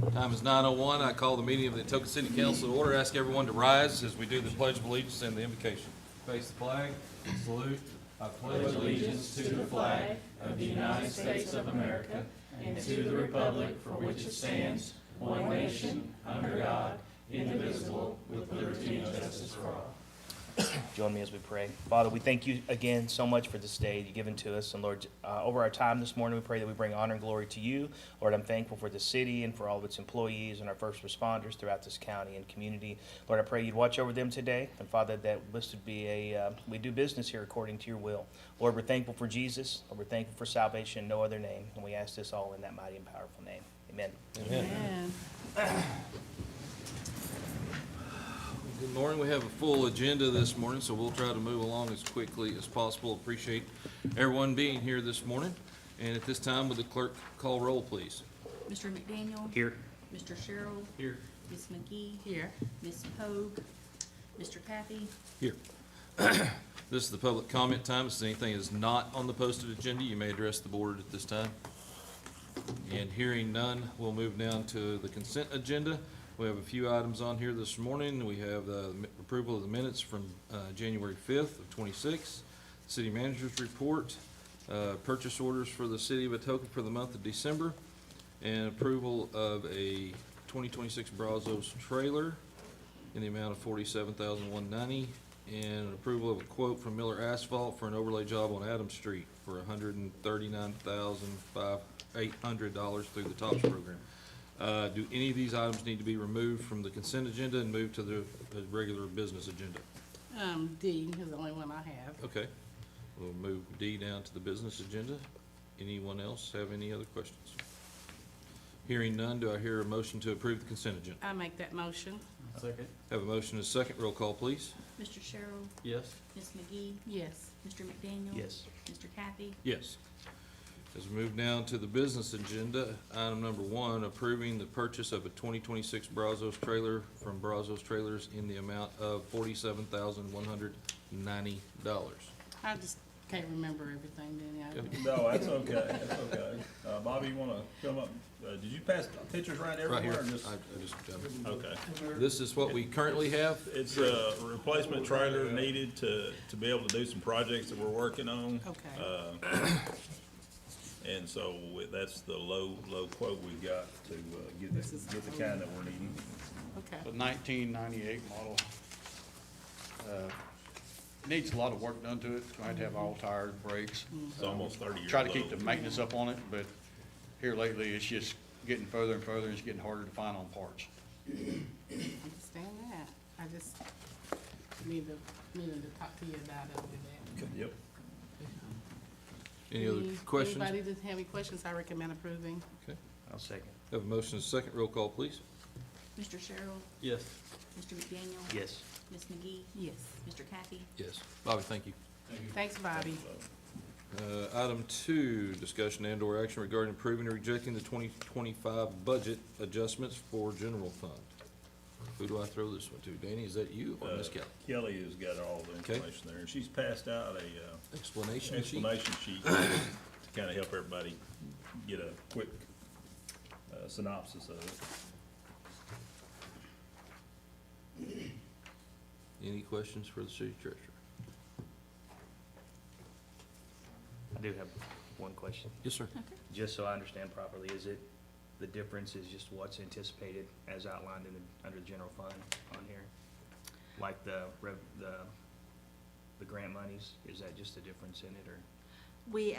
Time is 9:01. I call the meeting of the Atoka City Council to order. Ask everyone to rise as we do the Pledge of Allegiance and the invocation. Face the flag, salute. I pledge allegiance to the flag of the United States of America and to the republic for which it stands, one nation, under God, indivisible, with liberty and justice for all. Join me as we pray. Father, we thank you again so much for this day you've given to us. And Lord, over our time this morning, we pray that we bring honor and glory to you. Lord, I'm thankful for the city and for all of its employees and our first responders throughout this county and community. Lord, I pray you'd watch over them today. And Father, that this would be we do business here according to your will. Lord, we're thankful for Jesus. Lord, we're thankful for salvation in no other name. And we ask this all in that mighty and powerful name. Amen. Amen. Good morning. We have a full agenda this morning, so we'll try to move along as quickly as possible. Appreciate everyone being here this morning. And at this time, would the clerk call roll, please? Mr. McDaniel? Here. Mr. Sherrill? Here. Ms. McGee? Here. Ms. Pogue? Mr. Kathy? Here. This is the public comment time. If anything is not on the posted agenda, you may address the board at this time. And hearing none, we'll move down to the consent agenda. We have a few items on here this morning. We have the approval of the minutes from January 5th of 26, city manager's report, purchase orders for the city of Atoka for the month of December, and approval of a 2026 Brazos trailer in the amount of $47,190, and approval of a quote from Miller Asphalt for an overlay job on Adams Street for $139,800 through the TOPS program. Do any of these items need to be removed from the consent agenda and moved to the regular business agenda? D is the only one I have. Okay, we'll move D down to the business agenda. Anyone else have any other questions? Hearing none, do I hear a motion to approve the consent agenda? I make that motion. Second. Have a motion and a second. Roll call, please. Mr. Sherrill? Yes. Ms. McGee? Yes. Mr. McDaniel? Yes. Mr. Kathy? Yes. As we move down to the business agenda, item number 1, approving the purchase of a 2026 Brazos trailer from Brazos Trailers in the amount of $47,190. I just can't remember everything, Danny. No, that's okay, that's okay. Bobby, you wanna come up, did you pass pictures around Right here. everywhere or just? I just, Okay. this is what we currently have. It's a replacement trailer needed to be able to do some projects that we're working on. Okay. And so that's the low quote we got to, get the kind that we're needing. Okay. The 1998 model. Needs a lot of work done to it. It's going to have all tires, brakes. It's almost 30 years Try to old. keep the maintenance up on it, but here lately, it's just getting further and further, and it's getting harder to find on parts. Understand that. I just needed to talk to you about it with that. Yep. Any other questions? Anybody that have any questions, I recommend approving. Okay. I'll second. Have a motion and a second. Roll call, please. Mr. Sherrill? Yes. Mr. McDaniel? Yes. Ms. McGee? Yes. Mr. Kathy? Yes. Bobby, thank you. Thanks, Bobby. Item 2, discussion and/or action regarding approving or rejecting the 2025 budget adjustments for general fund. Who do I throw this one to? Danny, is that you or Ms. Kelly? Kelly has got all the Okay. information there, and she's passed out a, Explanation sheet? explanation sheet to kind of help everybody get a quick synopsis of it. Any questions for the city treasurer? I do have one question. Yes, sir. Just so I understand properly, is it, the difference is just what's anticipated as outlined in the, under the general fund on here? Like the grant monies, is that just a difference in it, or? We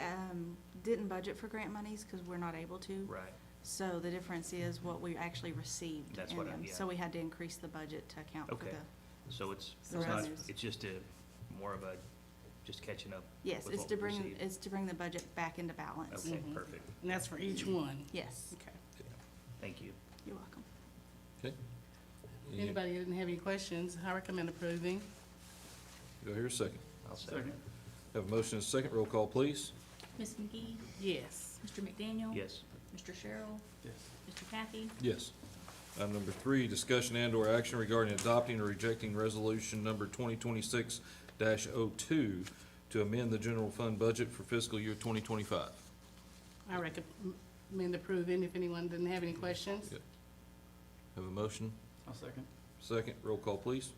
didn't budget for grant monies because we're not able to. Right. So the difference is what we actually received That's in what them. yeah. So we had to increase the budget to account for Okay. the, So it's The not, revenues. it's just more of a, just catching up yes, with it's what to we bring, received? it's to bring the budget back into balance. Okay, Mhm. perfect. And that's for each one. Yes, Okay. Thank you. you're welcome. Okay. Any- Anybody that didn't have any questions, I recommend approving. Do I hear a second? I'll second. Have a motion and a second. Roll call, please. Ms. McGee? Yes. Mr. McDaniel? Yes. Mr. Sherrill? Yes. Mr. Kathy? Yes. Item number 3, discussion and/or action regarding adopting or rejecting resolution number 2026-02 to amend the general fund budget for fiscal year 2025. I recommend approving if anyone didn't have any questions. Yep. Have a motion? I'll second. Second, roll call, please.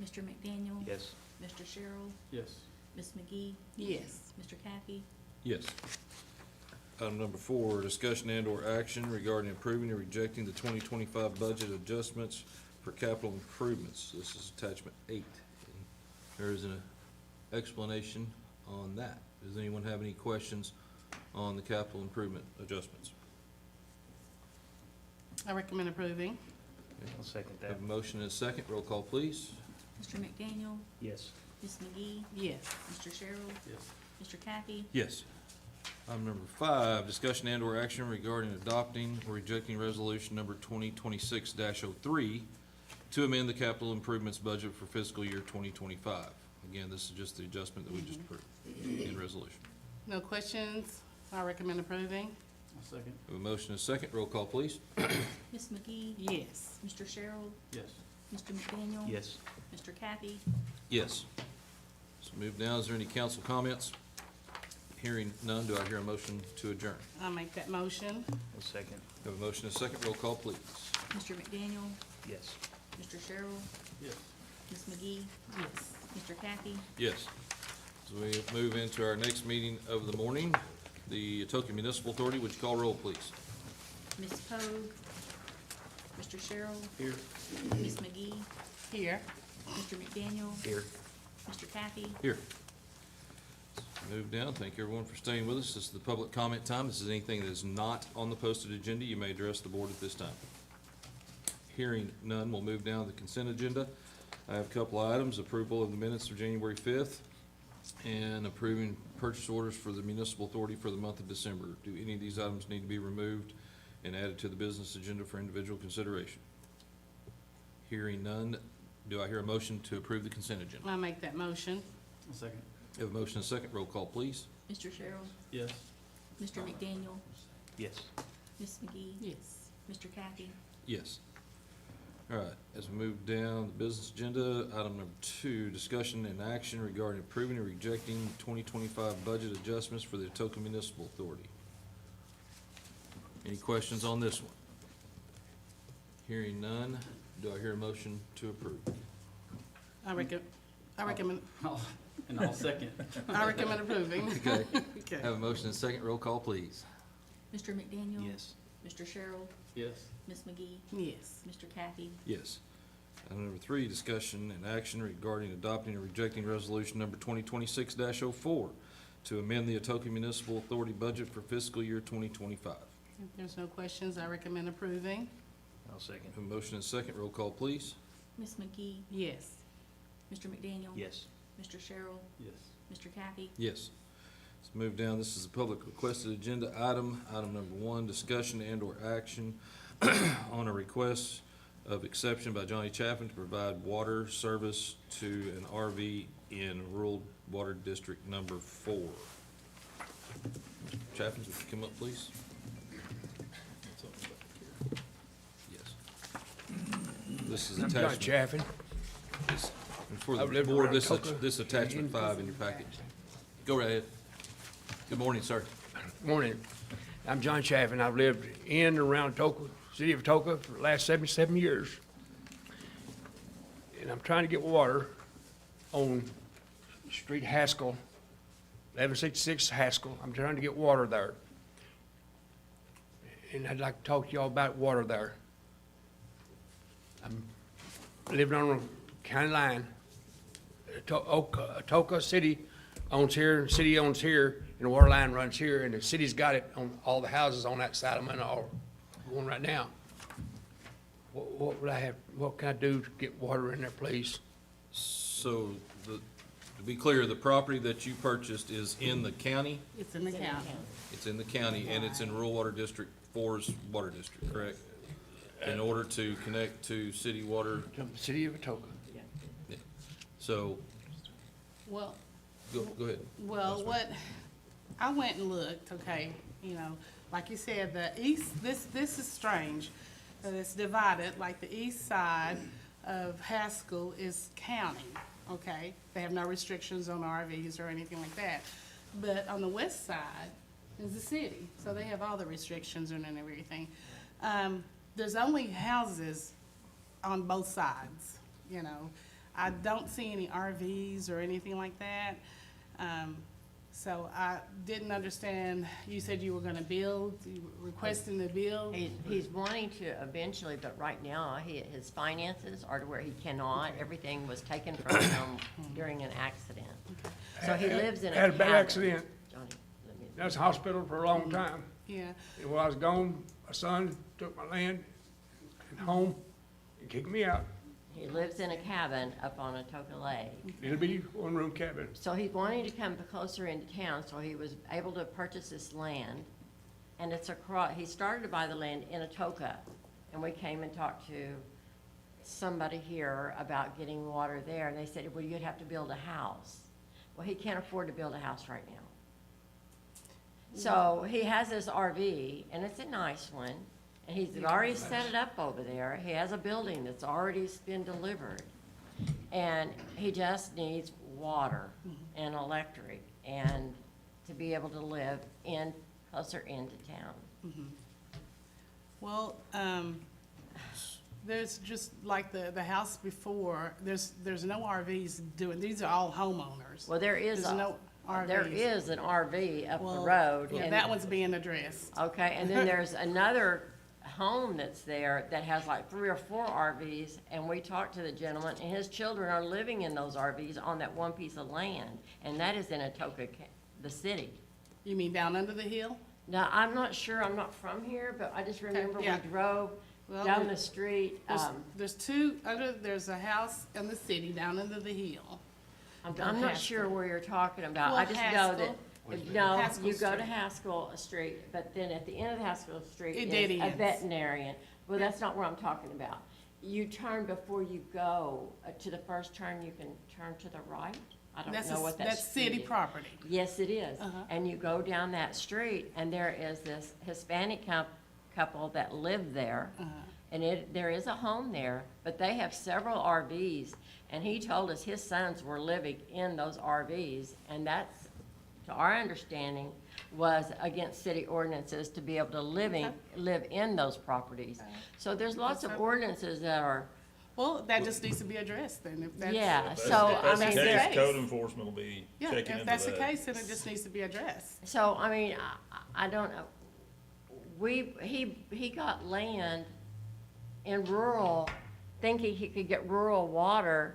Mr. McDaniel? Yes. Mr. Sherrill? Yes. Ms. McGee? Yes. Mr. Kathy? Yes. Item number 4, discussion and/or action regarding approving or rejecting the 2025 budget adjustments for capital improvements. This is attachment 8. There is an explanation on that. Does anyone have any questions on the capital improvement adjustments? I recommend approving. I'll second that. Have a motion and a second. Roll call, please. Mr. McDaniel? Yes. Ms. McGee? Yes. Mr. Sherrill? Yes. Mr. Kathy? Yes. Item number 5, discussion and/or action regarding adopting or rejecting resolution number 2026-03 to amend the capital improvements budget for fiscal year 2025. Again, this is just the adjustment that we just approved in resolution. No questions? I recommend approving. I'll second. We have a motion and a second. Roll call, please. Ms. McGee? Yes. Mr. Sherrill? Yes. Mr. McDaniel? Yes. Mr. Kathy? Yes. So move now. Is there any council comments? Hearing none, do I hear a motion to adjourn? I'll make that motion. I'll second. Have a motion and a second. Roll call, please. Mr. McDaniel? Yes. Mr. Sherrill? Yes. Ms. McGee? Yes. Mr. Kathy? Yes. So we move into our next meeting of the morning. The Atoka Municipal Authority, would you call roll, please? Ms. Pogue? Mr. Sherrill? Here. Ms. McGee? Here. Mr. McDaniel? Here. Mr. Kathy? Here. Move down. Thank you, everyone, for staying with us. This is the public comment time. This is anything that is not on the posted agenda. You may address the board at this time. Hearing none, we'll move down to the consent agenda. I have a couple items: approval of the minutes of January 5th and approving purchase orders for the municipal authority for the month of December. Do any of these items need to be removed and added to the business agenda for individual consideration? Hearing none, do I hear a motion to approve the consent agenda? I'll make that motion. I'll second. Have a motion and a second. Roll call, please. Mr. Sherrill? Yes. Mr. McDaniel? Yes. Ms. McGee? Yes. Mr. Kathy? Yes. All right, as we move down the business agenda, item number 2, discussion and action regarding approving or rejecting 2025 budget adjustments for the Atoka Municipal Authority. Any questions on this one? Hearing none, do I hear a motion to approve? I recommend, And I'll second. I recommend approving. Okay, Okay. have a motion and a second. Roll call, please. Mr. McDaniel? Yes. Mr. Sherrill? Yes. Ms. McGee? Yes. Mr. Kathy? Yes. Item number 3, discussion and action regarding adopting or rejecting resolution number 2026-04 to amend the Atoka Municipal Authority budget for fiscal year 2025. If there's no questions, I recommend approving. I'll second. Have a motion and a second. Roll call, please. Ms. McGee? Yes. Mr. McDaniel? Yes. Mr. Sherrill? Yes. Mr. Kathy? Yes. Let's move down. This is a public requested agenda item. Item number 1, discussion and/or action on a request of exception by Johnny Chapin to provide water service to an RV in rural water district number 4. Chapin, would you come up, please? Yes. This is I'm John attachment. Chaffin. This- and for I've the lived board, around this Atoka. this attachment 5 in your package. Go right ahead. Good morning, sir. Morning. I'm John Chaffin. I've lived in and around Atoka, city of Atoka, for the last 77 years. And I'm trying to get water on Street Haskell, 1166 Haskell. I'm trying to get water there. And I'd like to talk to y'all about water there. I'm living on a county line. Atoka City owns here, the city owns here, and the water line runs here, and the city's got it on all the houses on that side of mine are going right now. What would I have, what can I do to get water in there, please? So, to be clear, the property that you purchased is in the county? It's in the county. It's in the county, and it's in Rural Water District 4's water district, correct? In order to connect to city water, To the city of Atoka. so, Well, go ahead. Well, what, I went and looked, okay, you know, like you said, the east, this is strange, that it's divided, like the east side of Haskell is county, okay? They have no restrictions on RVs or anything like that. But on the west side is the city, so they have all the restrictions and everything. there's only houses on both sides, you know. I don't see any RVs or anything like that. So I didn't understand, you said you were gonna build, you were requesting to build? He's wanting to eventually, but right now, his finances are to where he cannot. Everything was taken from him during an accident. So he lives in a Had a bad cabin. accident. Johnny, let me. That's hospital for a long time. Yeah, And while I was gone, my son took my land and home and kicked me out. He lives in a cabin up on Atoka Lake. It'll be one-room cabin. So he's wanting to come closer into town, so he was able to purchase this land. And it's across, he started to buy the land in Atoka, and we came and talked to somebody here about getting water there, and they said, well, you'd have to build a house. Well, he can't afford to build a house right now. So he has this RV, and it's a nice one, and he's already set it up over there. He has a building that's already been delivered. And he just needs water and electric and to be able to live closer into town. well, there's just like the house before, there's no RVs doing, these are all homeowners. Well, there is There's no there RVs. is an RV up the Well, road. Yeah, and- that one's being addressed. Okay, and then there's another home that's there that has like 3 or 4 RVs, and we talked to the gentleman, and his children are living in those RVs on that one piece of land, and that is in Atoka, the city. You mean down under the hill? Now, I'm not sure, I'm not from here, but I just remember we yeah. drove Well, down the street. There's a house in the city down under the hill. I'm not sure where you're talking about. Well, I just know that, no, Haskell you go to Street. Haskell Street, but then at the end of Haskell Street It is dead a ends. veterinarian. Well, that's not where I'm talking about. You turn before you go to the first turn, you can turn to the right. I don't know what that That's street city is. property. Yes, it is. Uh-huh. And you go down that street, and there is this Hispanic couple that live there. Uh-huh. And there is a home there, but they have several RVs. And he told us his sons were living in those RVs, and that's, to our understanding, was against city ordinances to be able to live in those properties. So there's lots of Okay. ordinances that are, Well, that just needs to be addressed then, if that's. yeah, If so, that's I the mean, the case, case. code enforcement will be Yeah, checking into that. if that's the case, then it just needs to be addressed. so, I mean, I don't know. He got land in rural, thinking he could get rural water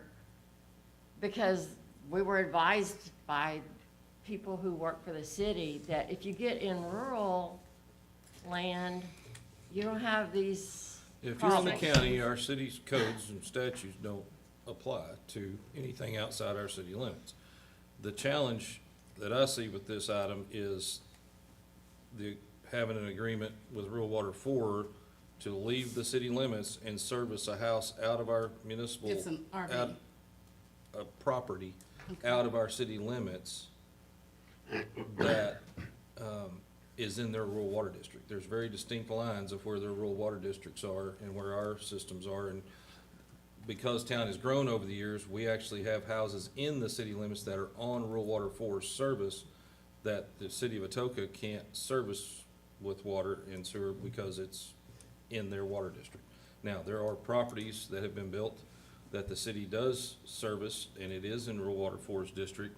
because we were advised by people who work for the city that if you get in rural land, you don't have these If you're in the problems. county, our city's codes and statutes don't apply to anything outside our city limits. The challenge that I see with this item is having an agreement with Rural Water 4 to leave the city limits and service a house out of our municipal. It's an RV. out- A property out of our city limits that, is in their rural water district. There's very distinct lines of where their rural water districts are and where our systems are. And because town has grown over the years, we actually have houses in the city limits that are on Rural Water 4's service that the city of Atoka can't service with water and sewer because it's in their water district. Now, there are properties that have been built that the city does service, and it is in Rural Water 4's district,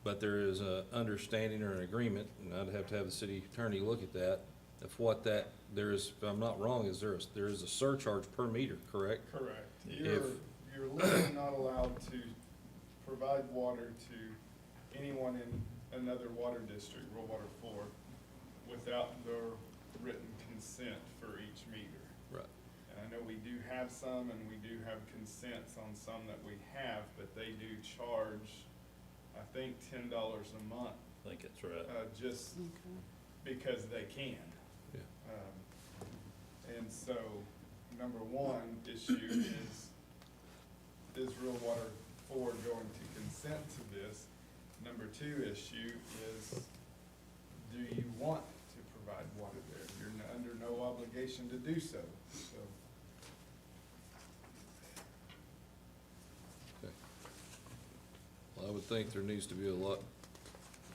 but there is a understanding or an agreement, and I'd have to have the city attorney look at that, of what there is, if I'm not wrong, there is a surcharge per meter, correct? Correct. If- You're legally not allowed to provide water to anyone in another water district, Rural Water 4, without their written consent for each meter. Right. And I know we do have some, and we do have consents on some that we have, but they do charge, I think, $10 a month, I think that's right. just because they can. Yeah. And so, number one issue is Rural Water 4 going to consent to this? Number two issue is, do you want to provide water there? You're under no obligation to do so, so. Okay. Well, I would think there needs to be a lot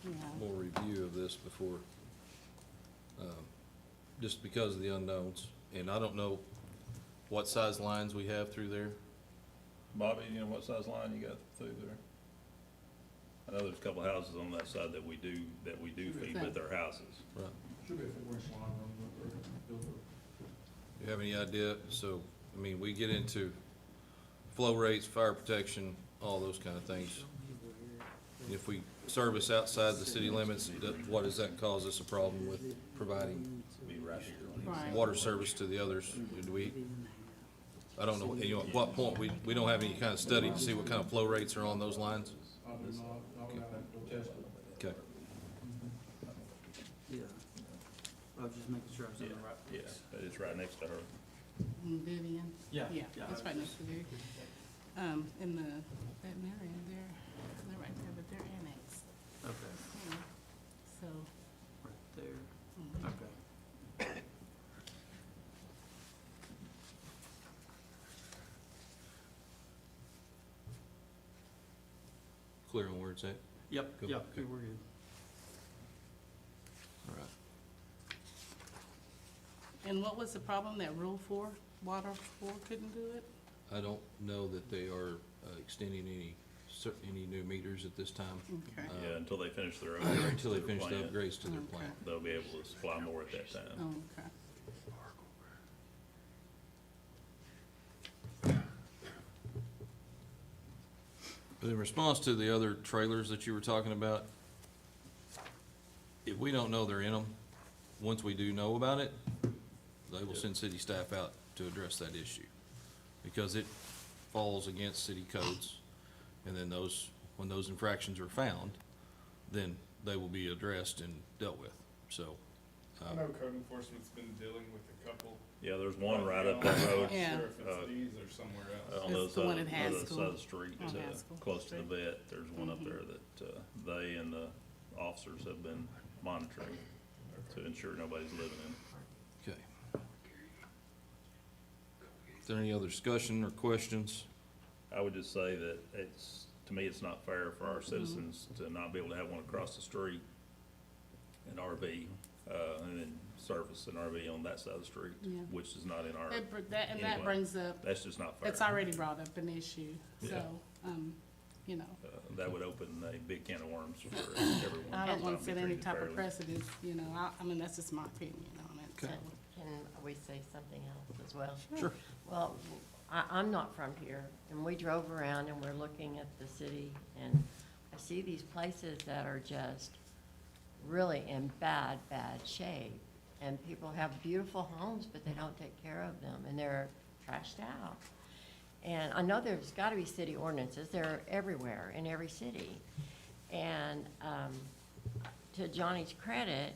Yeah. more review of this before, just because of the unknowns. and I don't know what size lines we have through there. Bobby, you know what size line you got through there? I know there's a couple houses on that side that we do feed with our houses. Right. Should be a 4-inch line on You have any idea? So, I mean, we get into flow rates, fire protection, all those kind of things. If we service outside the city limits, what does that cause us a problem with providing Be right here. Right. water service to the others? Do we, I don't know, you know, at what point, we don't have any kind of study to see what kind of flow rates are on those lines? Okay. Yeah. I was just making sure I was in the right Yeah, place. but it's right next to her. Vivian? Yeah. Yeah, it's right next to Vivian. In that Marion, they're right there, but they're annexed, Okay, you know, so. right there. mhm. Okay. Clear on where it's at? Yep, Cool. yep, Okay. we're good. All right. And what was the problem that Rule 4, Water 4 couldn't do it? I don't know that they are extending any new meters at this time. Okay. Yeah, until they finish their upgrades. Until they to their finish the plant, upgrades to their Okay. plant. they'll be able to supply more at that time. Oh, okay. But in response to the other trailers that you were talking about, if we don't know they're in them, once we do know about it, they will send city staff out to address that issue. Because it falls against city codes, and then when those infractions are found, then they will be addressed and dealt with, so. I know code enforcement's been dealing with a couple. Yeah, there's one right up the road. Yeah. Not sure if it's these or somewhere else. On the other It's the side, one of- at on the other Haskell. side of the street, On Haskell close to the Street. vet, there's one up there that, they and the officers have been monitoring to ensure nobody's living in. Okay. Is there any other discussion or questions? I would just say that to me, it's not fair for our citizens to not be able to have one across the street, an RV, and then service an RV on that side of the street, Yeah. which is not in our, That Anyway. brings up, that's just not fair. it's already brought up an issue, Yeah. so, you know. That would open a big can of worms for everyone. I don't to want not to be set any treated type of fairly. precedent, you know, I mean, that's just my opinion on it, so. Okay. Can we say something else as well? Sure. Well, I'm not from here, and we drove around and we're looking at the city, and I see these places that are just really in bad, bad shape. And people have beautiful homes, but they don't take care of them, and they're trashed out. And I know there's gotta be city ordinances, they're everywhere, in every city. And, to Johnny's credit,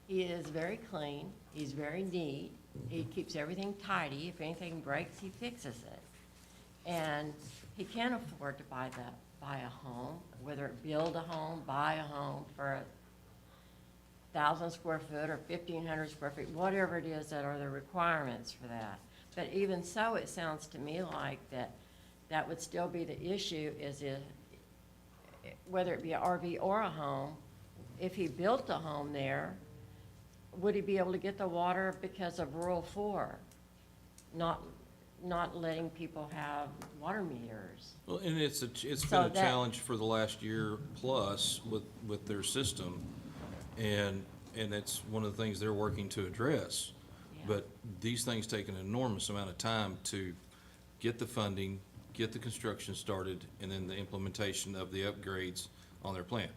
he is very clean, he's very neat, he keeps everything tidy, if anything breaks, he fixes it. And he can afford to buy a home, whether it build a home, buy a home for 1,000 square foot or 1,500 square feet, whatever it is that are the requirements for that. But even so, it sounds to me like that would still be the issue, is whether it be an RV or a home, if he built a home there, would he be able to get the water because of Rural 4? Not letting people have water meters. Well, and it's So been a that- challenge for the last year plus with their system. And that's one of the things they're working to address. Yeah. But these things take an enormous amount of time to get the funding, get the construction started, and then the implementation of the upgrades on their plan.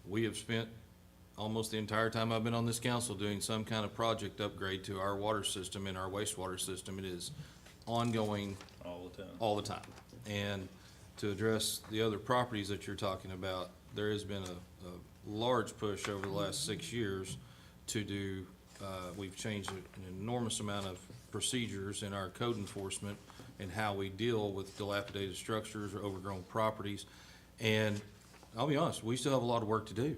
We have spent almost the entire time I've been on this council doing some kind of project upgrade to our water system and our wastewater system. It is ongoing All the time. all the time. And to address the other properties that you're talking about, there has been a large push over the last 6 years to do, we've changed an enormous amount of procedures in our code enforcement and how we deal with dilapidated structures or overgrown properties. And I'll be honest, we still have a lot of work to do.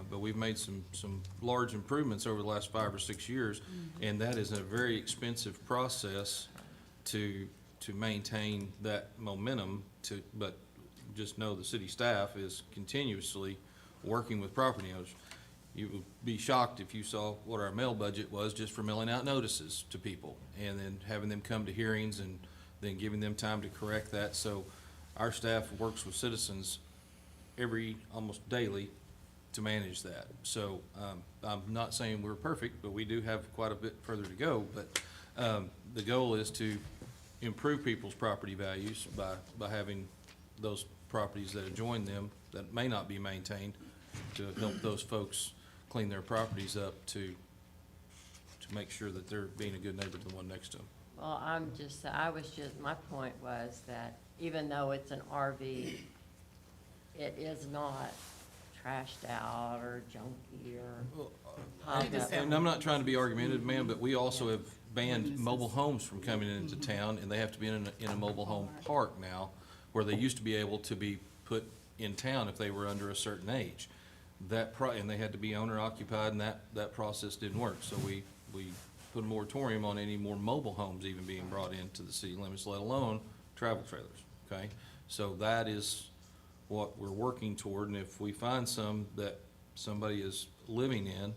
But we've made some large improvements over the last 5 or 6 years, and that is a very expensive process to maintain that momentum but just know the city staff is continuously working with property owners. you would be shocked if you saw what our mail budget was just for mailing out notices to people, and then having them come to hearings, and then giving them time to correct that. So our staff works with citizens almost daily to manage that. So, I'm not saying we're perfect, but we do have quite a bit further to go. But, the goal is to improve people's property values by having those properties that adjoin them that may not be maintained, to help those folks clean their properties up, to make sure that they're being a good neighbor to the one next to them. Well, my point was that even though it's an RV, it is not trashed out or junky or piled up. And I'm not trying to be argumentative, ma'am, but we also have banned mobile homes from coming into town, and they have to be in a mobile home park now, where they used to be able to be put in town if they were under a certain age. And they had to be owner occupied, and that process didn't work. So we put a moratorium on any more mobile homes even being brought into the city limits, let alone travel trailers, okay? So that is what we're working toward, and if we find some that somebody is living in,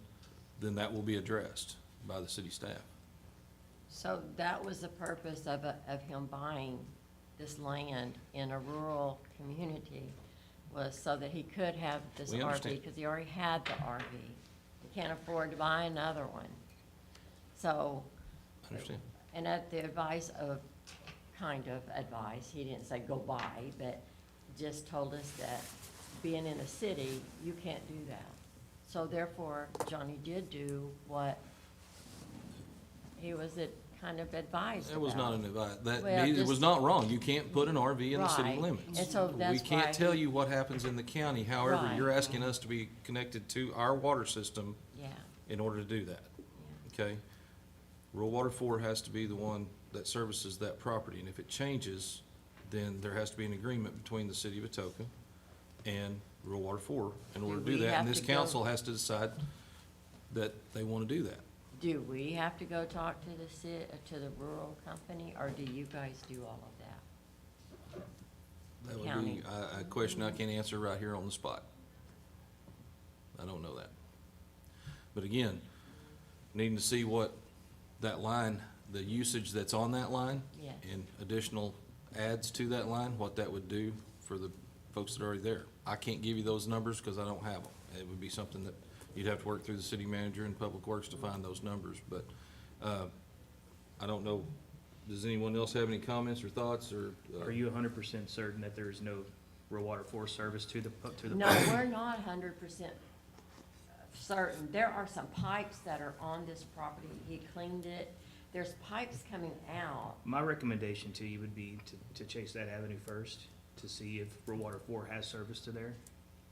then that will be addressed by the city staff. So that was the purpose of him buying this land in a rural community, was so that he could have this We RV, understand. because he already had the RV. He can't afford to buy another one. So, Understand? and at the advice of, kind of advice, he didn't say go buy, but just told us that being in a city, you can't do that. So therefore, Johnny did do what he was kind of advised about. That was not an advice, Well, it was just- not wrong. You can't put an RV in the city Right. limits. And so that's We can't why tell he- you what happens in the county, however, Right. you're asking us to be connected to our water system Yeah, in order to do that, yeah. okay? Rural Water 4 has to be the one that services that property, and if it changes, then there has to be an agreement between the city of Atoka and Rural Water 4 in order to Do do we that, and have this to go- council has to decide that they want to do that. Do we have to go talk to to the rural company, or do you guys do all of that? That would County. be a question I can't answer right here on the spot. I don't know that. But again, needing to see what that line, the usage that's on that line, Yes. and additional adds to that line, what that would do for the folks that are already there. I can't give you those numbers because I don't have them. It would be something that you'd have to work through the city manager and Public Works to find those numbers, but, I don't know. Does anyone else have any comments or thoughts, or? Are you 100% certain that there is no rural water force service to the? No, we're not 100% certain. There are some pipes that are on this property. He cleaned it. There's pipes coming out. My recommendation to you would be to chase that avenue first, to see if rural water 4 has service to there,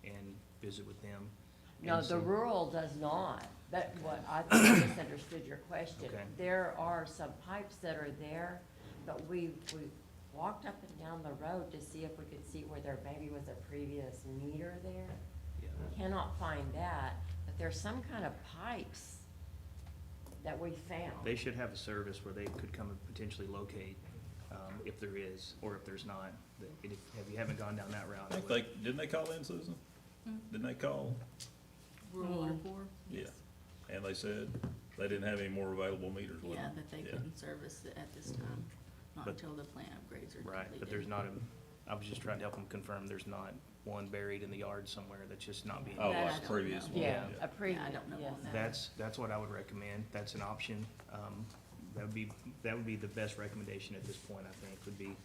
and visit with them. No, and the see- rural does not. That, what, I think I misunderstood your question. Okay. There are some pipes that are there, but we walked up and down the road to see if we could see where there maybe was a previous meter there. Yeah. We cannot find that, but there's some kind of pipes that we found. They should have a service where they could come and potentially locate, if there is, or if there's not. If you haven't gone down that route, I I think would- didn't they call in, Susan? Didn't they call? Rural Water 4? Yeah. And they said they didn't have any more available meters with Yeah, them. that they Yeah. couldn't service it at this time, not But- until the plant upgrades are completed. right, but there's not I was just trying to help them confirm there's not one buried in the yard somewhere that's just not being. Oh, That I like don't previous know. one. Yeah, Yeah. a previous, Yeah, I don't know yes. on that. That's what I would recommend. That's an option. That would be the best recommendation at this point, I think, would be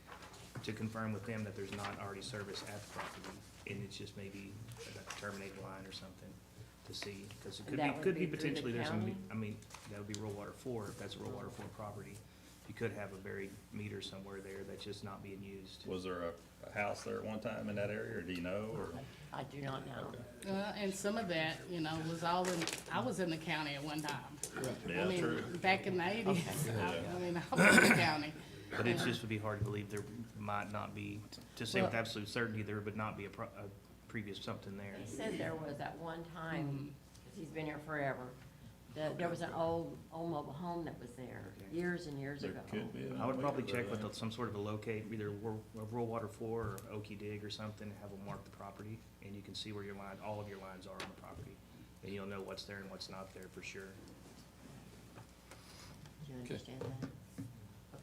to confirm with them that there's not already service at the property, and it's just maybe a terminated line or something to see, because it And that would could be be through the potentially, there's some, county? I mean, that would be rural water 4, if that's a rural water 4 property. You could have a buried meter somewhere there that's just not being used. Was there a house there at one time in that area, or do you know, or? I do not know. And some of that, was all I was in the county at one time. Yeah, I mean, true. back in the 80s. Yeah. I was in the county. But it just would be hard to believe there might not be, to say with Well- absolute certainty, there would not be a previous something there. He said there was at one time, Mm-hmm. 'cause he's been here forever, that there was an old mobile home that was there years and years There ago. could be. I would probably check with them. some sort of a locate, either rural water 4 or Okie Dig or something, and have them mark the property, and you can see where all of your lines are on the property. and you'll know what's there and what's not there for sure. Do you understand that?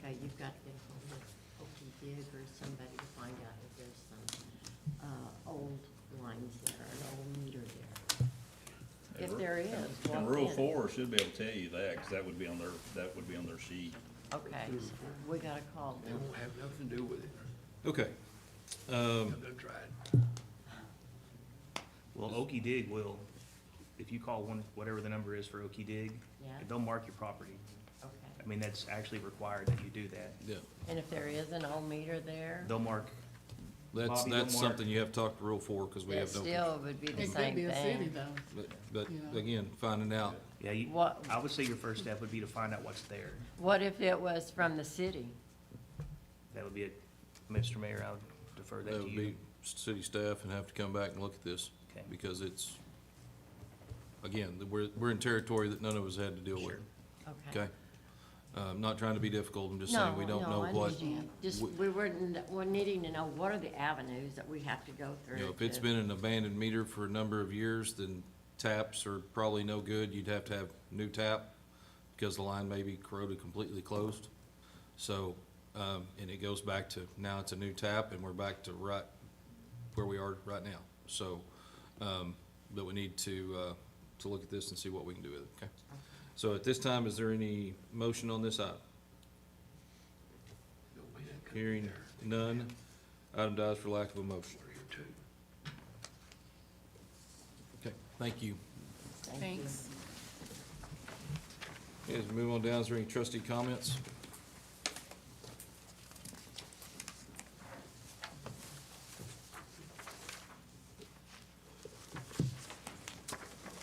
Okay, you've got to get a hold of Dig or somebody to find out if there's some, old lines there, an old meter there. And If Ru- there is, And walk Rule in. 4 should be able to tell you that, because that would be on their sheet. Okay, so we gotta call They them. won't have nothing to do with it. Okay. They'll try it. Well, Okie Dig will, if you call whatever the number is for Okie Dig, Yeah. they'll mark your property. Okay, I mean, that's actually required that you do that. Yeah, and if there is an old meter there, They'll mark, that's Bobby, that's don't mark- something you have to talk to Rule 4, because we that have no. still would be the It same could be a city thing. though. But you know. again, finding out, yeah, you, What, I would say your first step would be to find out what's there. what if it was from the city? That would be it. Mr. Mayor, I would defer that that to would you. be city staff and have to come back and look at this, Okay. because it's, again, we're in territory that none of us had to deal with, Sure. okay? Not trying to be difficult, I'm just saying we don't know No, I what. understand. Just, we're needing to know what are the avenues that we have to go through. You know, if it's to- been an abandoned meter for a number of years, then taps are probably no good. You'd have to have new tap because the line may be corroded, completely closed. So, and it goes back to, now it's a new tap and we're back to right where we are right now. So, but we need to look at this and see what we can do with it, okay? So at this time, is there any motion on this item? Nobody that comes Hearing there. none, item dies for lack of a motion. 3 or 2. Okay, thank you. Thank you. Thanks. Okay, as we move on down, is there any trustee comments?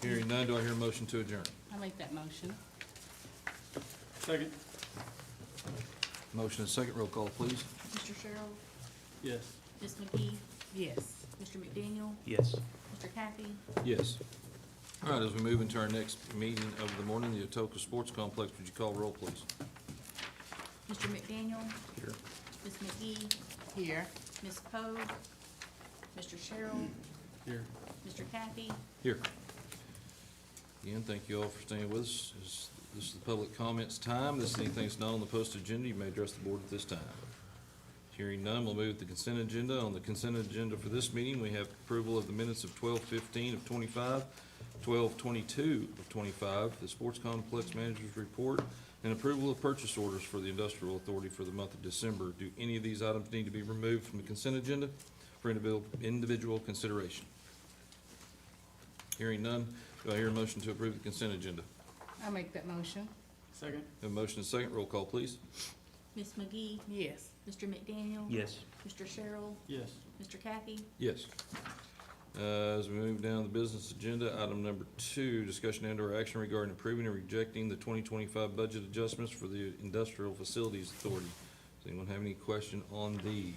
Hearing none, do I hear a motion to adjourn? I make that motion. Second. Motion and second, roll call, please. Mr. Sherrill, Yes. Ms. McGee, Yes. Mr. McDaniel, Yes. Mr. Kathy, Yes. All right, as we move into our next meeting of the morning, the Atoka Sports Complex, would you call roll, please? Mr. McDaniel, Here. Ms. McGee, Here. Ms. Pogue, Mr. Sherrill, Here. Mr. Kathy, Here. Again, thank you all for staying with us. This is the public comments time. This is anything that's not on the posted agenda, you may address the board at this time. Hearing none, we'll move to the consent agenda. On the consent agenda for this meeting, we have approval of the minutes of 12:15 of 25, 12:22 of 25, the sports complex manager's report, and approval of purchase orders for the industrial authority for the month of December. Do any of these items need to be removed from the consent agenda for individual consideration? Hearing none, do I hear a motion to approve the consent agenda? I make that motion. Second. Have a motion and a second, roll call, please. Ms. McGee, Yes. Mr. McDaniel. Yes. Mr. Sherrill, Yes. Mr. Kathy, Yes. As we move down the business agenda, item number 2, discussion and/or action regarding approving or rejecting the 2025 budget adjustments for the Industrial Facilities Authority. Does anyone have any question on these?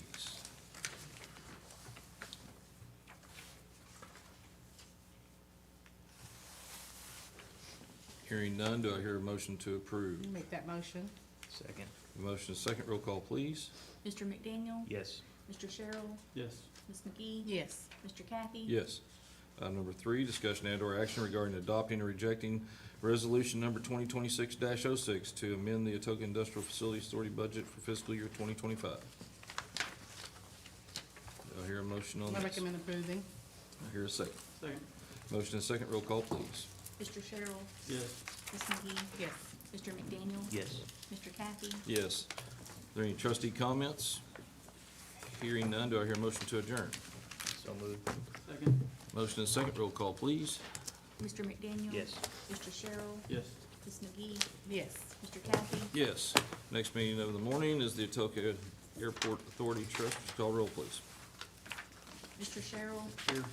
Hearing none, do I hear a motion to approve? Make that motion. Second. Motion is second, roll call, please. Mr. McDaniel, Yes. Mr. Sherrill, Yes. Ms. McGee, Yes. Mr. Kathy, Yes. Item number 3, discussion and/or action regarding adopting or rejecting resolution number 2026-06 to amend the Atoka Industrial Facilities Authority budget for fiscal year 2025. Do I hear a motion on I this? recommend approving. I hear a second. Second. Motion and second, roll call, please. Mr. Sherrill, Yes. Ms. McGee, Yes. Mr. McDaniel, Yes. Mr. Kathy, Yes. Are there any trustee comments? Hearing none, do I hear a motion to adjourn? So moved. Second. Motion and second, roll call, please. Mr. McDaniel. Yes. Mr. Sherrill, Yes. Ms. McGee, Yes. Mr. Kathy, Yes. Next meeting of the morning is the Atoka Airport Authority Trust. Call roll, please. Mr. Sherrill, Here.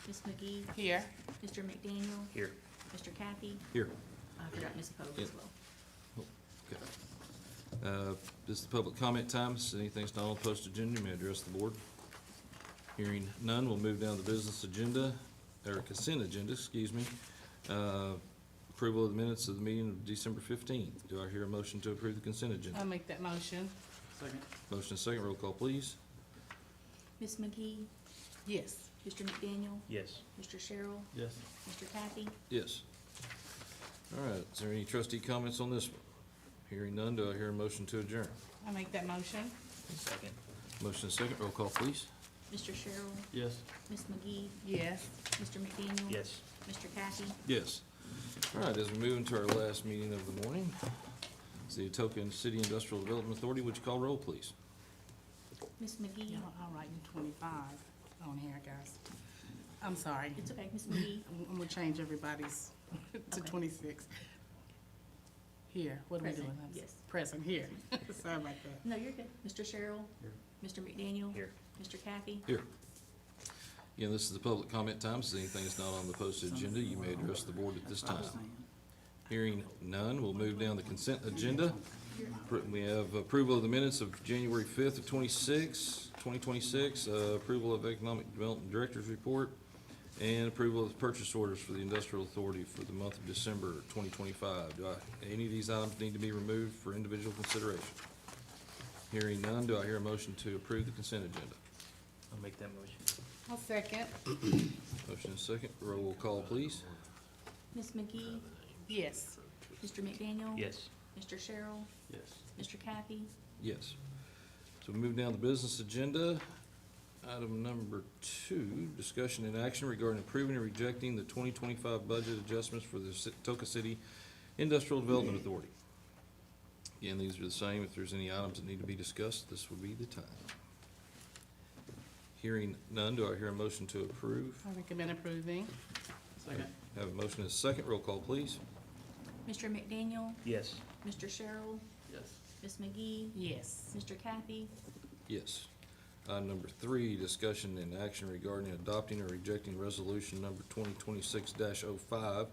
Ms. McGee, Here. Mr. McDaniel, Here. Mr. Kathy, Here. I forgot Ms. Pogue as Yeah. well. Okay. This is the public comment time. If anything's not on the posted agenda, you may address the board. Hearing none, we'll move down to the business agenda, or consent agenda, excuse me. Approval of the minutes of the meeting of December 15th. Do I hear a motion to approve the consent I agenda? make that motion. Second. Motion and second, roll call, please. Ms. McGee, Yes. Mr. McDaniel? Yes. Mr. Sherrill? Yes. Mr. Kathy? Yes. All right, is there any trustee comments on this one? Hearing none, do I hear a motion to adjourn? I make that motion. Second. Motion is second, roll call, please. Mr. Sherrill? Yes. Ms. McGee? Yes. Mr. McDaniel? Yes. Mr. Kathy? Yes. All right, as we move into our last meeting of the morning, it's the Atoka City Industrial Development Authority. Would you call roll, please? Ms. McGee? Yeah, I'll write in 25 on here, guys. I'm sorry. It's okay, Ms. McGee? I'm gonna change everybody's to Okay. 26. Here, what are we doing? Present, yes. Present, here. Sorry about that. No, you're good. Mr. Sherrill? Mr. McDaniel? Here. Mr. Kathy? Here. Again, this is the public comment time. So anything that's not on the posted agenda, you may address the board at this time. Hearing none, we'll move down the consent agenda. We have approval of the minutes of January 5th of 2026, approval of Economic Development Director's Report, and approval of the purchase orders for the Industrial Authority for the month of December 2025. Any of these items need to be removed for individual consideration? Hearing none, do I hear a motion to approve the consent agenda? I'll make that motion. I'll second. Motion is second, roll call, please. Ms. McGee? Yes. Mr. McDaniel? Yes. Mr. Sherrill? Yes. Mr. Kathy? Yes. So we move down the business agenda. Item number 2, discussion and action regarding approving or rejecting the 2025 budget adjustments for the Atoka City Industrial Development Authority. Again, these are the same. If there's any items that need to be discussed, this would be the time. Hearing none, do I hear a motion to approve? I recommend approving. Second. Have a motion and a second. Roll call, please. Mr. McDaniel? Yes. Mr. Sherrill? Yes. Ms. McGee? Yes. Mr. Kathy? Yes. Item number 3, discussion and action regarding adopting or rejecting resolution number 2026-05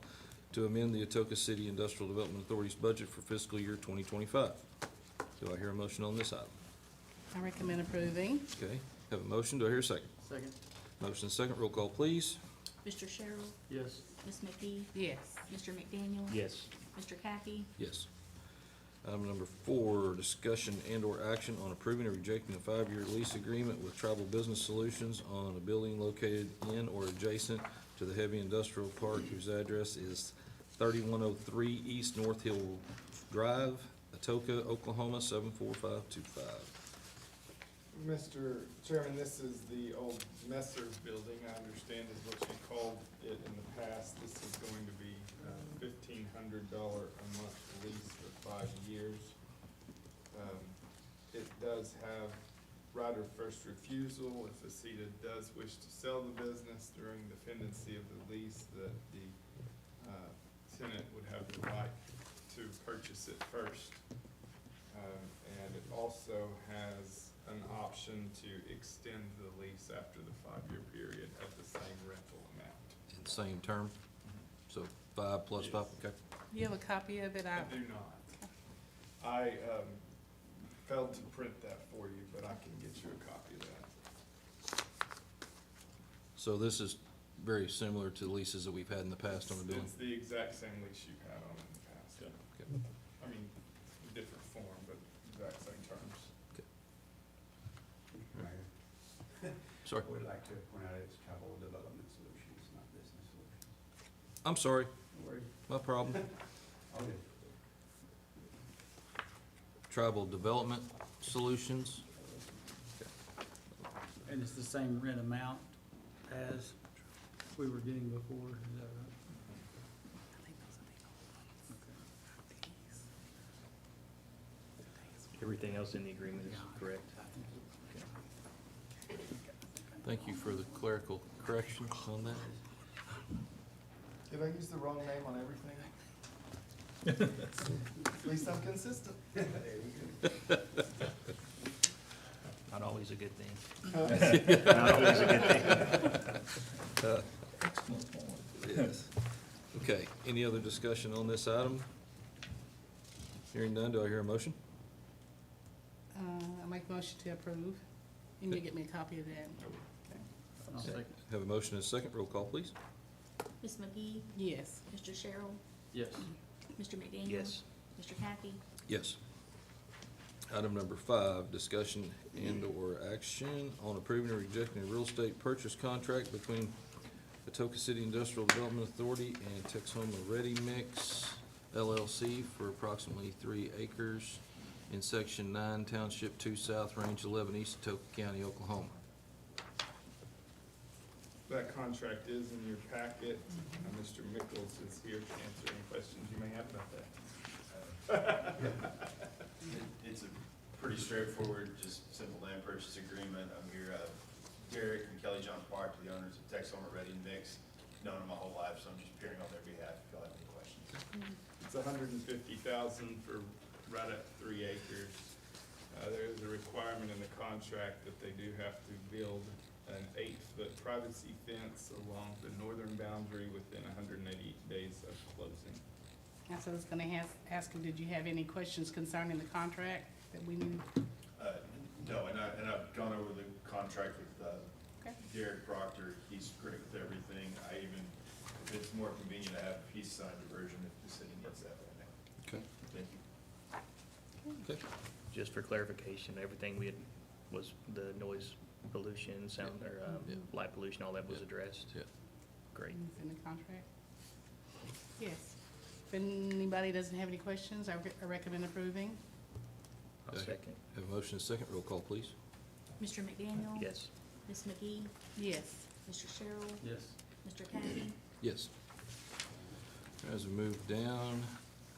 to amend the Atoka City Industrial Development Authority's budget for fiscal year 2025. Do I hear a motion on this item? I recommend approving. Okay, have a motion. Do I hear a second? Second. Motion and second. Roll call, please. Mr. Sherrill? Yes. Ms. McGee? Yes. Mr. McDaniel? Yes. Mr. Kathy? Yes. Item number 4, discussion and/or action on approving or rejecting a 5-year lease agreement with Tribal Business Solutions on a building located in or adjacent to the heavy industrial park whose address is 3103 East North Hill Drive, Atoka, Oklahoma 74525. Mr. Chairman, this is the old Messer building, I understand is what you called it in the past. This is going to be $1,500 a month lease for 5 years. It does have right of first refusal if the CETA does wish to sell the business during the pendency of the lease, that the tenant would have the right to purchase it first. And it also has an option to extend the lease after the 5-year period at the same rental amount. In the same term? So 5 plus 5, okay. You have a copy of it? I do not. I failed to print that for you, but I can get you a copy of that. So this is very similar to the leases that we've had in the past on the building? It's the exact same lease you've had on in the past. Okay. I mean, different form, but exact same terms. Sorry. I would like to point out it's Travel Development Solutions, not Business Solutions. I'm sorry. No worries. My problem. Okay. Tribal Development Solutions. And it's the same rent amount as we were getting before, is that right? Everything else in the agreement is correct. Thank you for the clerical correction on that. Did I use the wrong name on everything? At least I'm consistent. Not always a good thing. Not always a good thing. Yes. Okay, any other discussion on this item? Hearing none, do I hear a motion? I make a motion to approve. You need to get me a copy of that. I'll second. Have a motion and a second. Roll call, please. Ms. McGee? Yes. Mr. Sherrill? Yes. Mr. McDaniel? Yes. Mr. Kathy? Yes. Item number 5, discussion and/or action on approving or rejecting a real estate purchase contract between Atoka City Industrial Development Authority and Texhoma Ready Mix LLC for approximately 3 acres in Section 9, Township 2 South, Range 11, East Atoka County, Oklahoma. That contract is in your packet. Mr. Mickles is here to answer any questions you may have about that. It's a pretty straightforward, just simple land purchase agreement. I'm here, Derek and Kelly John Park, the owners of Texhoma Ready Mix. Known them my whole life, so I'm just appearing on their behalf if y'all have any questions. It's $150,000 for right at 3 acres. There is a requirement in the contract that they do have to build an 8-foot privacy fence along the northern boundary within 180 days of closing. And so I was gonna ask him, did you have any questions concerning the contract that we need? No, and I've gone over the contract with Okay. Derek Proctor. He's great with everything. If it's more convenient to have, he signed a version if the city needs that right now. Okay. Thank you. Okay. Just for clarification, everything we had was the noise pollution, sound, or Yeah. light pollution, all that was Yeah. addressed? Yeah. Great. It's in the contract? Yes. If anybody doesn't have any questions, I recommend approving. I'll Okay. second. Have a motion and a second. Roll call, please. Mr. McDaniel? Yes. Ms. McGee? Yes. Mr. Sherrill? Yes. Mr. Kathy? Yes. As we move down,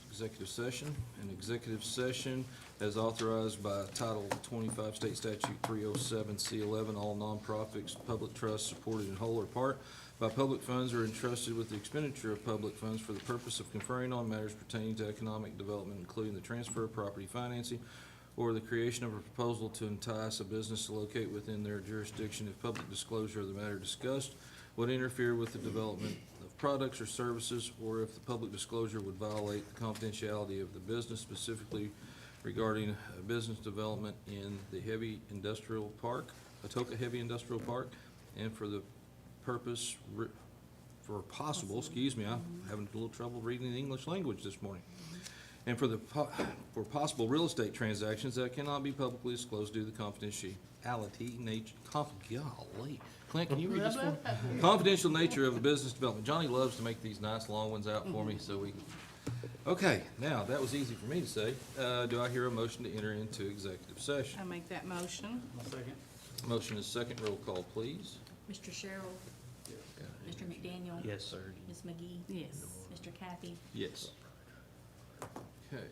executive session. An executive session as authorized by Title 25 State Statute 307C11, all nonprofits, public trusts supported in whole or part by public funds are entrusted with the expenditure of public funds for the purpose of conferring on matters pertaining to economic development, including the transfer of property financing or the creation of a proposal to entice a business to locate within their jurisdiction if public disclosure of the matter discussed would interfere with the development of products or services, or if the public disclosure would violate the confidentiality of the business, specifically regarding business development in the heavy industrial park, Atoka Heavy Industrial Park, and for the purpose, for possible, excuse me, I'm having a little trouble reading the English language this morning. And for for possible real estate transactions that cannot be publicly disclosed due to the confidentiality nature, golly. Clint, can you read this for me? Confidential nature of a business development. Johnny loves to make these nice long ones out for me, so we, okay, now, that was easy for me to say. Do I hear a motion to enter into executive session? I make that motion. I'll second. Motion is second, roll call, please. Mr. Sherrill? Mr. McDaniel? Yes, sir. Ms. McGee? Yes. Mr. Kathy? Yes. Okay.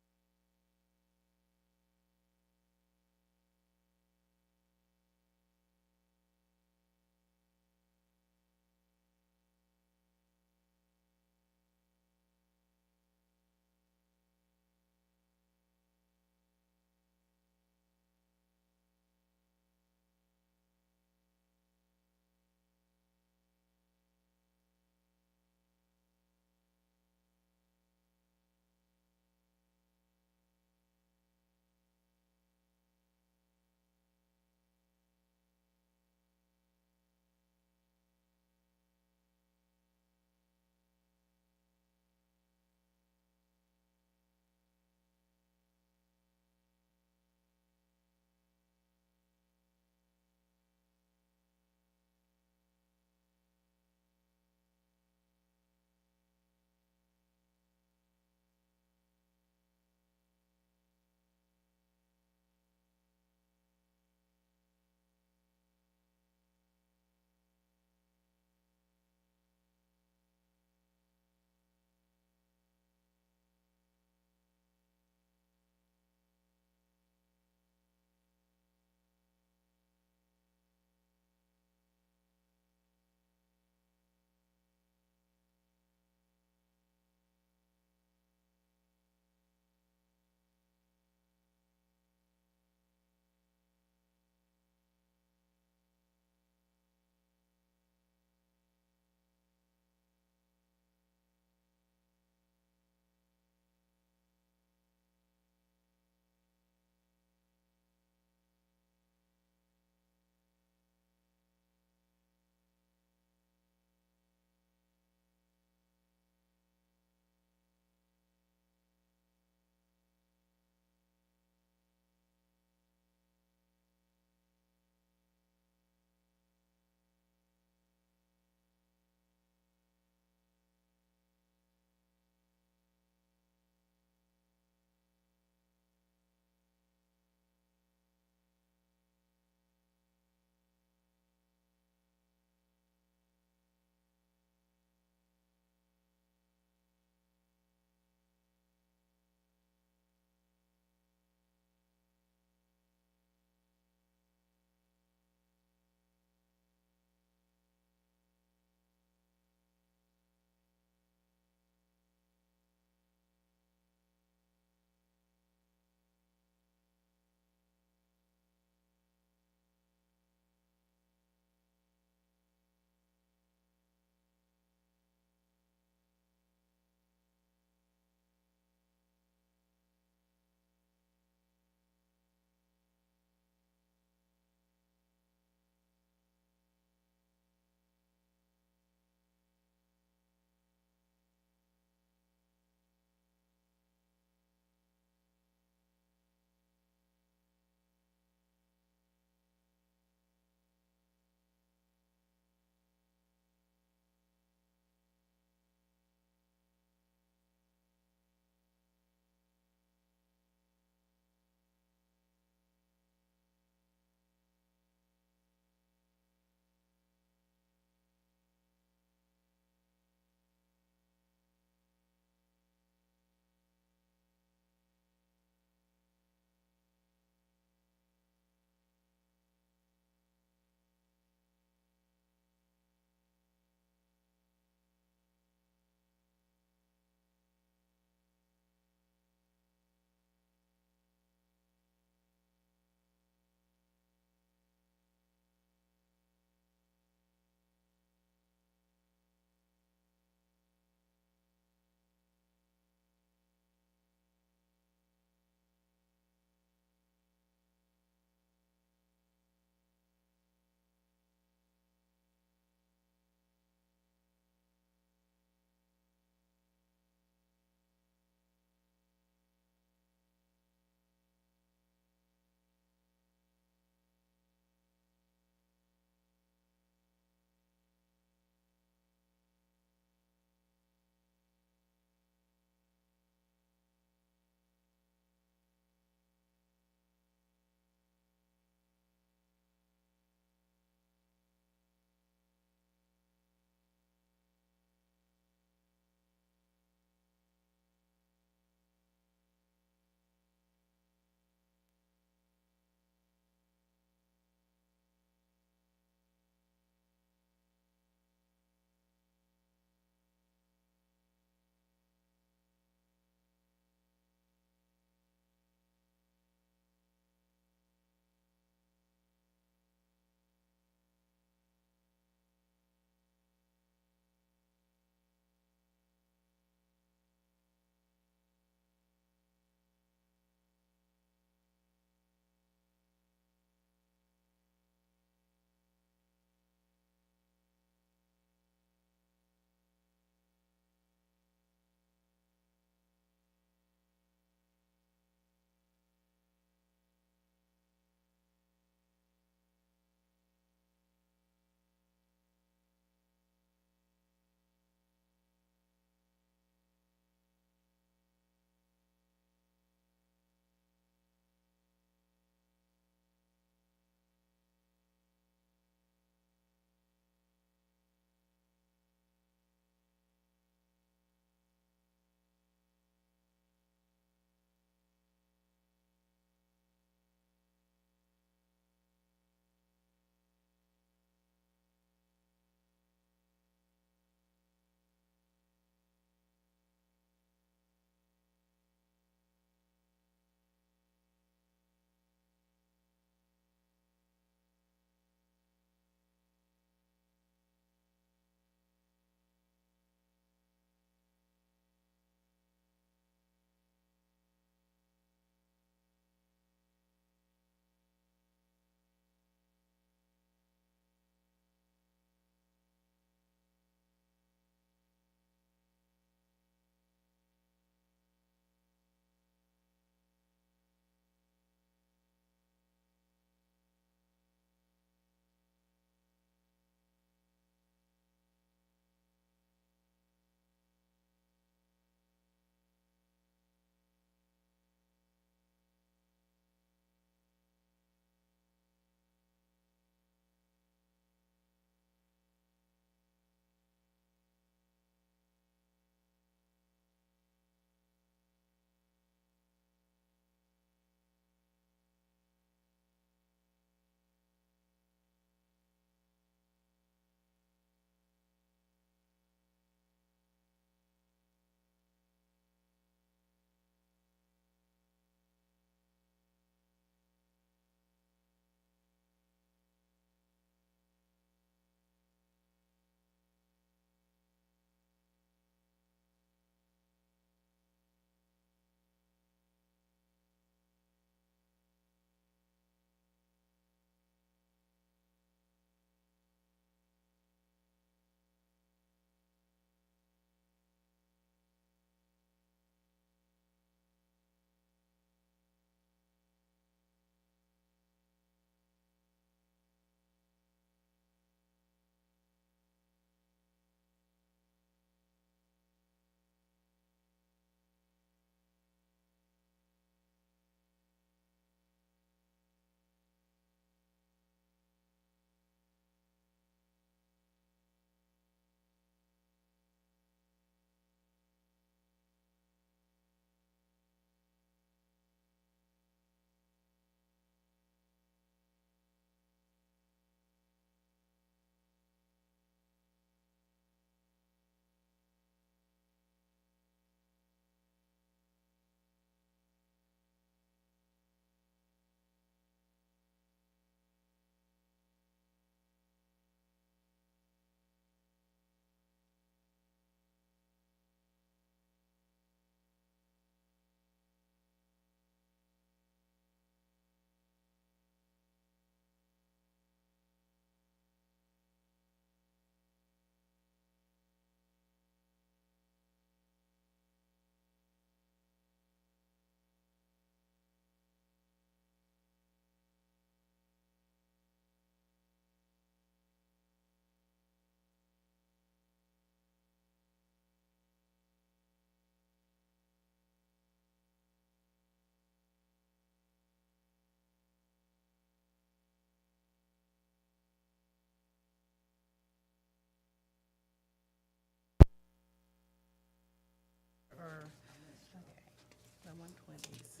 120s.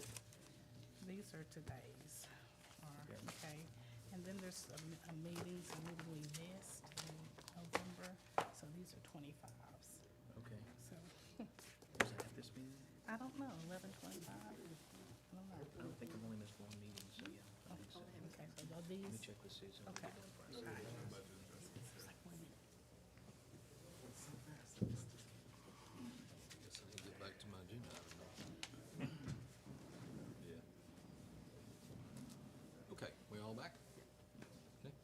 These are today's, okay? And then there's a meeting we missed in November, so these are 25s. Okay. So, Was that at this meeting? I don't know, 1125? I don't know. I don't think I've only missed one meeting, so yeah. I think so. Okay, so are Let me these? check with Susan. Okay. So there's no budget adjustments. It's like 1 minute. Guess I need to get back to my agenda item now. Yeah. Okay, we all back? Okay.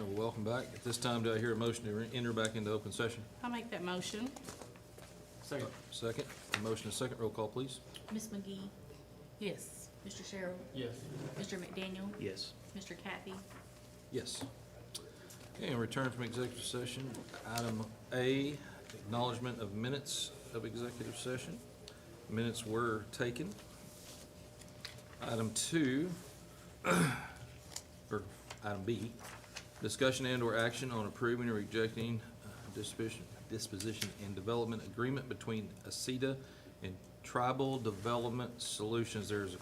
Well, welcome back. At this time, do I hear a motion to enter back into open session? I'll make that motion. Second. Second, a motion and a second, roll call, please. Ms. McGee, Yes. Mr. Sherrill, Yes. Mr. McDaniel, Yes. Mr. Kathy, Yes. Okay, and return from executive session. Item A, acknowledgement of minutes of executive session. Minutes were taken. Item 2, or item B, discussion and/or action on approving or rejecting disposition and development agreement between ACETA and Tribal Development Solutions. There's a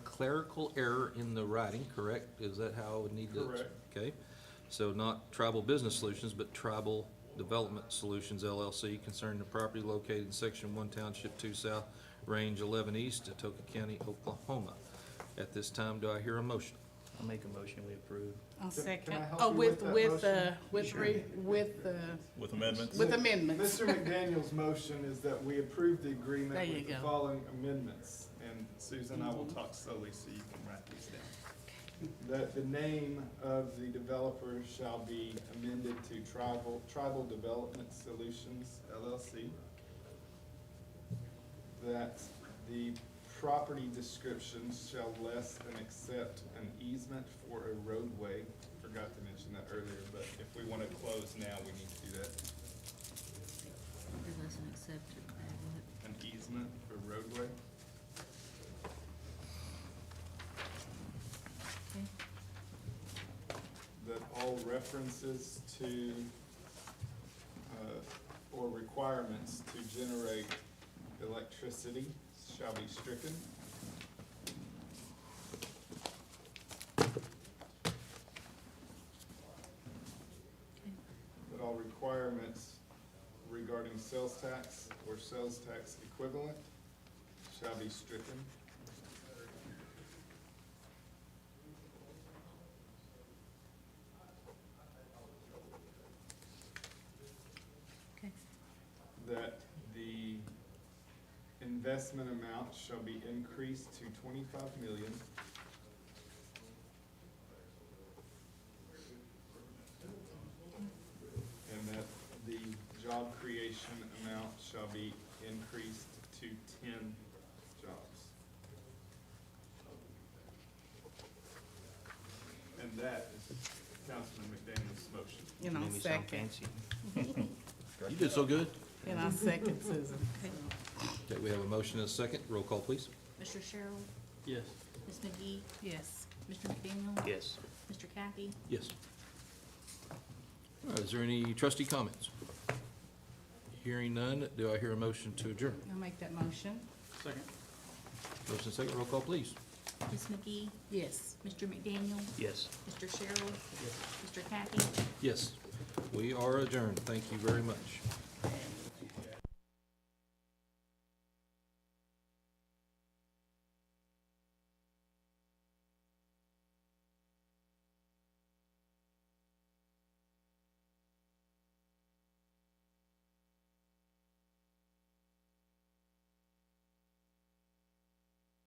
clerical error in the writing, correct? Is that how I would need to? Correct. Okay, so not Tribal Business Solutions, but Tribal Development Solutions LLC concerning the property located in Section 1, Township 2 South, Range 11 East, Atoka County, Oklahoma. At this time, do I hear a motion? I'll make a motion, we approve. I'll second. I help Oh, you with, with that with, with With amendments? with amendments. Mr. McDaniel's motion is that we approve the agreement There you with the go. following amendments. And Susan, I will talk slowly so you can write these down. That the name of the developer shall be amended to Tribal Development Solutions LLC. That the property descriptions shall less than accept an easement for a roadway. Forgot to mention that earlier, but if we want to close now, we need to do that. is less than accepted, An easement for roadway. okay? That all references to, or requirements to generate electricity shall be stricken. That all requirements regarding sales tax or sales tax equivalent shall be stricken. Okay. That the investment amount shall be increased to 25 million. And that the job creation amount shall be increased to 10 jobs. And that is Councilman McDaniel's motion. And I'll Made me sound second. fancy. You did so good. And I'll second Susan. Okay, we have a motion and a second, roll call, please. Mr. Sherrill, Yes. Ms. McGee, Yes. Mr. McDaniel, Yes. Mr. Kathy, Yes. All right, is there any trustee comments? Hearing none, do I hear a motion to adjourn? I'll make that motion. Second. Motion and second, roll call, please. Ms. McGee, Yes. Mr. McDaniel, Yes. Mr. Sherrill, Mr. Kathy. Yes, we are adjourned. Thank you very much.